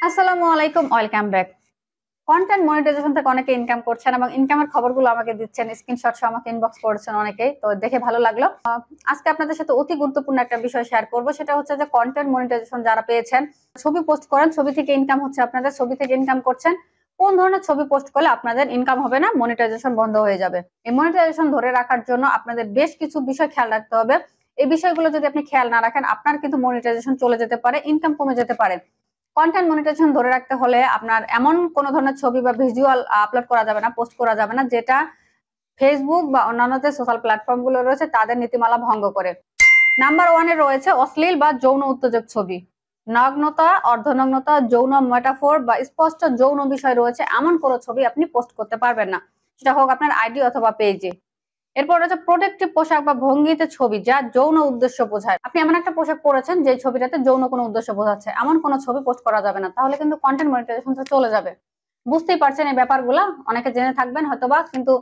আসসালামু আলাইকুম, welcome back. Content monetization থেকে অনেকে ইনকাম করছেন এবং ইনকামের খবরগুলো আমাকে দিচ্ছেন, স্ক্রিনশট সহ আমাকে ইনবক্স করেছেন অনেকেই, তো দেখে ভালো লাগলো। আজকে আপনাদের সাথে অতি গুরুত্বপূর্ণ একটা বিষয় শেয়ার করব, সেটা হচ্ছে যে কন্টেন্ট মনিটাইজেশন যারা পেয়েছেন, ছবি পোস্ট করেন, ছবি থেকে ইনকাম হচ্ছে, আপনাদের ছবি থেকে ইনকাম করছেন, কোন ধরনের ছবি পোস্ট করলে আপনাদের ইনকাম হবে না, মনিটাইজেশন বন্ধ হয়ে যাবে। এই মনিটাইজেশন ধরে রাখার জন্য আপনাদের বেশ কিছু বিষয় খেয়াল রাখতে হবে। এই বিষয়গুলো যদি আপনি খেয়াল না রাখেন, আপনার কিন্তু মনিটাইজেশন চলে যেতে পারে, ইনকাম কমে যেতে পারে। কন্টেন্ট মনিটাইজেশন ধরে রাখতে হলে আপনার এমন কোন ধরনের ছবি বা ভিজুয়াল আপলোড করা যাবে না, পোস্ট করা যাবে না, যেটা ফেসবুক বা অন্যান্য যে সোশ্যাল প্ল্যাটফর্ম গুলো রয়েছে তাদের নীতিমালা ভঙ্গ করে। নাম্বার ওয়ানে রয়েছে অশ্লীল বা যৌন উত্তেজক ছবি। নগ্নতা, অর্ধনগ্নতা, যৌন মেটাফোর বা স্পষ্ট যৌন বিষয় রয়েছে এমন কোনো ছবি আপনি পোস্ট করতে পারবেন না, সেটা হোক আপনার আইডি অথবা পেজে। এরপর রয়েছে প্রোটেক্টিভ পোশাক বা ভঙ্গিতে ছবি যা যৌন উদ্দেশ্য বোঝায়। আপনি এমন একটা পোশাক পরেছেন যে ছবিটাতে যৌন কোনো উদ্দেশ্য বোঝাচ্ছে, এমন কোনো ছবি পোস্ট করা যাবে না, তাহলে কিন্তু কন্টেন্ট মনিটাইজেশন চলে যাবে। বুঝতেই পারছেন এই ব্যাপারগুলো, অনেকে জেনে থাকবেন হয়তোবা, কিন্তু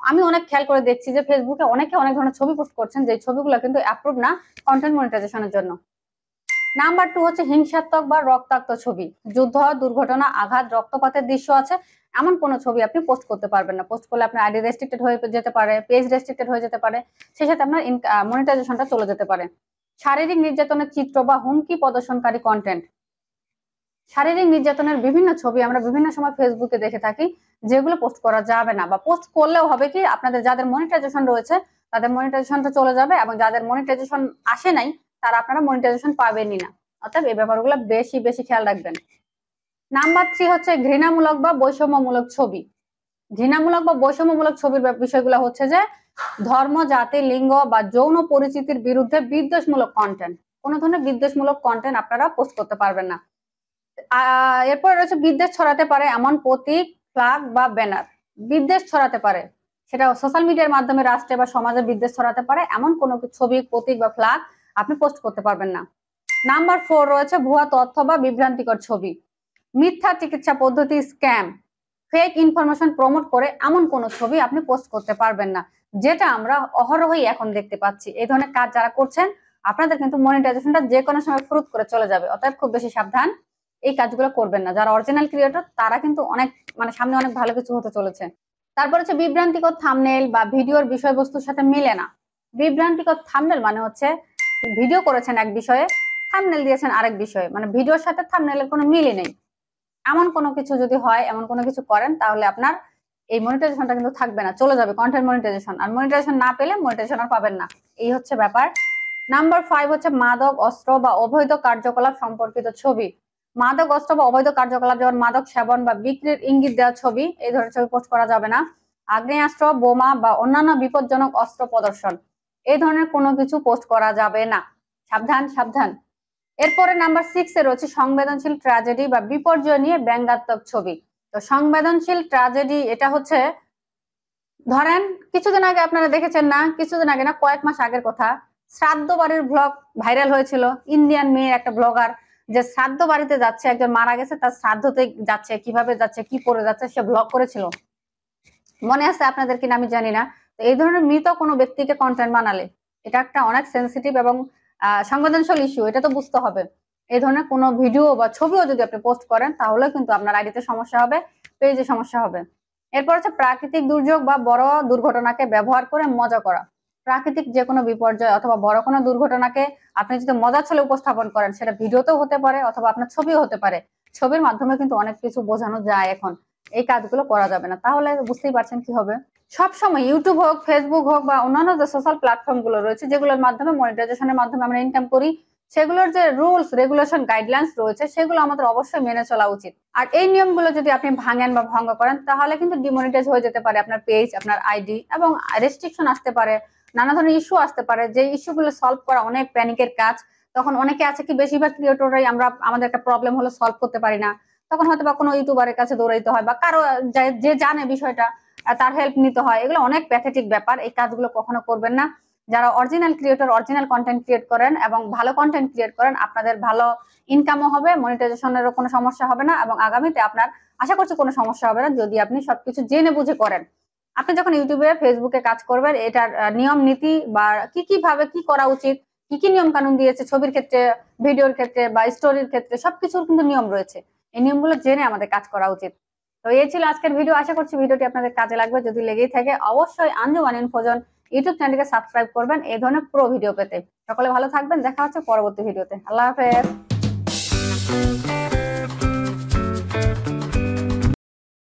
আমি অনেক খেয়াল করে দেখছি যে ফেসবুকে অনেকে অনেক ধরনের ছবি পোস্ট করছেন যে ছবিগুলো কিন্তু অ্যাপ্রুভ না কন্টেন্ট মনিটাইজেশনের জন্য। নাম্বার টু হচ্ছে হিংসাত্মক বা রক্তাক্ত ছবি। যুদ্ধ, দুর্ঘটনা, আঘাত, রক্তপাতের দৃশ্য আছে এমন কোনো ছবি আপনি পোস্ট করতে পারবেন না। পোস্ট করলে আপনার আইডি রেস্ট্রিক্টেড হয়ে যেতে পারে, পেজ রেস্ট্রিক্টেড হয়ে যেতে পারে, সেই সাথে আপনার মনিটাইজেশনটা চলে যেতে পারে। শারীরিক নির্যাতনের চিত্র বা হুমকি প্রদর্শনকারী কন্টেন্ট। শারীরিক নির্যাতনের বিভিন্ন ছবি আমরা বিভিন্ন সময় ফেসবুকে দেখে থাকি, যেগুলো পোস্ট করা যাবে না, বা পোস্ট করলেও হবে কি আপনাদের যাদের মনিটাইজেশন রয়েছে তাদের মনিটাইজেশনটা চলে যাবে, এবং যাদের মনিটাইজেশন আসে নাই তারা আপনারা মনিটাইজেশন পাবেনই না। অর্থাৎ এই ব্যাপারগুলো বেশি বেশি খেয়াল রাখবেন। নাম্বার থ্রি হচ্ছে ঘৃণামূলক বা বৈষম্যমূলক ছবি। ঘৃণামূলক বা বৈষম্যমূলক ছবির বিষয়গুলো হচ্ছে যে ধর্ম, জাতি, লিঙ্গ বা যৌন পরিচিতির বিরুদ্ধে বিদ্বেষমূলক কন্টেন্ট। কোনো ধরনের বিদ্বেষমূলক কন্টেন্ট আপনারা পোস্ট করতে পারবেন না। এরপর রয়েছে বিদ্বেষ ছড়াতে পারে এমন প্রতীক, ফ্ল্যাগ বা ব্যানার। বিদ্বেষ ছড়াতে পারে, সেটা সোশ্যাল মিডিয়ার মাধ্যমে রাষ্ট্রে বা সমাজে বিদ্বেষ ছড়াতে পারে এমন কোনো ছবি, প্রতীক বা ফ্ল্যাগ আপনি পোস্ট করতে পারবেন না। নাম্বার ফোর রয়েছে ভুয়া তথ্য বা বিভ্রান্তিকর ছবি। মিথ্যা চিকিৎসা পদ্ধতি, স্ক্যাম, ফেক ইনফরমেশন প্রমোট করে এমন কোনো ছবি আপনি পোস্ট করতে পারবেন না, যেটা আমরা অহরহই এখন দেখতে পাচ্ছি। এই ধরনের কাজ যারা করছেন আপনাদের কিন্তু মনিটাইজেশনটা যে কোনো সময় ফ্রুত করে চলে যাবে, অতএব খুব বেশি সাবধান, এই কাজগুলো করবেন না। যারা অরিজিনাল ক্রিয়েটর তারা কিন্তু অনেক সামনে অনেক ভালো কিছু হতে চলেছে। তারপর হচ্ছে বিভ্রান্তিকর থাম্বনেল বা ভিডিওর বিষয়বস্তুর সাথে মিলে না। বিভ্রান্তিকর থাম্বনেল মানে হচ্ছে ভিডিও করেছেন এক বিষয়ে, থাম্বনেল দিয়েছেন আরেক বিষয়ে, মানে ভিডিওর সাথে থাম্বনেলের কোনো মিলই নেই। এমন কোনো কিছু যদি হয়, এমন কোনো কিছু করেন, তাহলে আপনার এই মনিটাইজেশনটা কিন্তু থাকবে না, চলে যাবে কন্টেন্ট মনিটাইজেশন। আর মনিটাইজেশন না পেলে মনিটাইজেশন আর পাবেন না, এই হচ্ছে ব্যাপার। নাম্বার ফাইভ হচ্ছে মাদক, অস্ত্র বা অবৈধ কার্যকলাপ সম্পর্কিত ছবি। মাদক, অস্ত্র বা অবৈধ কার্যকলাপ যেমন মাদক সেবন বা বিক্রির ইঙ্গিত দেওয়া ছবি, এই ধরনের ছবি পোস্ট করা যাবে না। আগ্নেয়াস্ত্র, বোমা বা অন্যান্য বিপজ্জনক অস্ত্র প্রদর্শন, এই ধরনের কোনো কিছু পোস্ট করা যাবে না। সাবধান সাবধান। এরপরে নাম্বার সিক্স এ রয়েছে সংবেদনশীল ট্র্যাজেডি বা বিপর্যয় নিয়ে ব্যঙ্গাত্মক ছবি। তো সংবেদনশীল ট্র্যাজেডি এটা হচ্ছে, ধরেন কিছুদিন আগে আপনারা দেখেছেন না, কিছুদিন আগে না, কয়েক মাস আগের কথা, শ্রাদ্ধ বাড়ির ব্লগ ভাইরাল হয়েছিল। ইন্ডিয়ান মেয়ে একটা ব্লগার, যে শ্রাদ্ধ বাড়িতে যাচ্ছে, একজন মারা গেছে, তার শ্রাদ্ধতে যাচ্ছে, কিভাবে যাচ্ছে, কি পরে যাচ্ছে, সে ব্লগ করেছিল। মনে আছে আপনাদের কিনা আমি জানি না। তো এই ধরনের মৃত কোনো ব্যক্তিকে কন্টেন্ট বানালে, এটা একটা অনেক সেন্সিটিভ এবং সংবেদনশীল ইস্যু, এটা তো বুঝতে হবে। এই ধরনের কোনো ভিডিও বা ছবিও যদি আপনি পোস্ট করেন, তাহলে কিন্তু আপনার আইডিতে সমস্যা হবে, পেজে সমস্যা হবে। এরপর হচ্ছে প্রাকৃতিক দুর্যোগ বা বড় দুর্ঘটনাকে ব্যবহার করে মজা করা। প্রাকৃতিক যে কোনো বিপর্যয় অথবা বড় কোনো দুর্ঘটনাকে আপনি যদি মজার ছলে উপস্থাপন করেন, সেটা ভিডিওতেও হতে পারে অথবা আপনার ছবিও হতে পারে। ছবির মাধ্যমে কিন্তু অনেক কিছু বোঝানো যায় এখন, এই কাজগুলো করা যাবে না। তাহলে বুঝতেই পারছেন কি হবে। সবসময় ইউটিউব হোক, ফেসবুক হোক বা অন্যান্য যে সোশ্যাল প্ল্যাটফর্ম গুলো রয়েছে, যেগুলোর মাধ্যমে মনিটাইজেশনের মাধ্যমে আমরা ইনকাম করি, সেগুলোর যে রুলস, রেগুলেশন, গাইডলাইন্স রয়েছে, সেগুলো আমাদের অবশ্যই মেনে চলা উচিত। আর এই নিয়মগুলো যদি আপনি ভাঙেন বা ভঙ্গ করেন, তাহলে কিন্তু ডিমনিটাইজ হয়ে যেতে পারে আপনার পেজ, আপনার আইডি, এবং রেস্ট্রিকশন আসতে পারে, নানা ধরনের ইস্যু আসতে পারে, যে ইস্যুগুলো সলভ করা অনেক প্যানিকের কাজ। তখন অনেকে আছে কি, বেশিরভাগ ক্রিয়েটররাই আমরা আমাদের একটা প্রবলেম হলো সলভ করতে পারি না, তখন হয়তো বা কোনো ইউটিউবারের কাছে দৌড়াইতে হয়, বা কারো যে জানে বিষয়টা তার হেল্প নিতে হয়। এগুলো অনেক প্যাথেটিক ব্যাপার, এই কাজগুলো কখনো করবেন না। যারা original creator, original content create করেন এবং ভালো কন্টেন্ট ক্রিয়েট করেন, আপনাদের ভালো ইনকামও হবে, মনিটাইজেশনেরও কোনো সমস্যা হবে না, এবং আগামীতে আপনার আশা করছি কোনো সমস্যা হবে না, যদি আপনি সবকিছু জেনে বুঝে করেন। আপনি যখন ইউটিউবে, ফেসবুকে কাজ করবেন, এটার নিয়ম নীতি বা কি ভাবে কি করা উচিত, কি নিয়ম কানুন দিয়েছে ছবির ক্ষেত্রে, ভিডিওর ক্ষেত্রে বা স্টোরির ক্ষেত্রে, সবকিছুর কিন্তু নিয়ম রয়েছে। এই নিয়মগুলো জেনে আমাদের কাজ করা উচিত। তো এই ছিল আজকের ভিডিও। আশা করছি ভিডিওটি আপনাদের কাজে লাগবে। যদি লেগেই থাকে অবশ্যই আঞ্জুমান ইনফোজন ইউটিউব চ্যানেলকে সাবস্ক্রাইব করবেন এই ধরনের পুরো ভিডিও পেতে। সকলে ভালো থাকবেন, দেখা হচ্ছে পরবর্তী ভিডিওতে। আল্লাহ হাফেজ।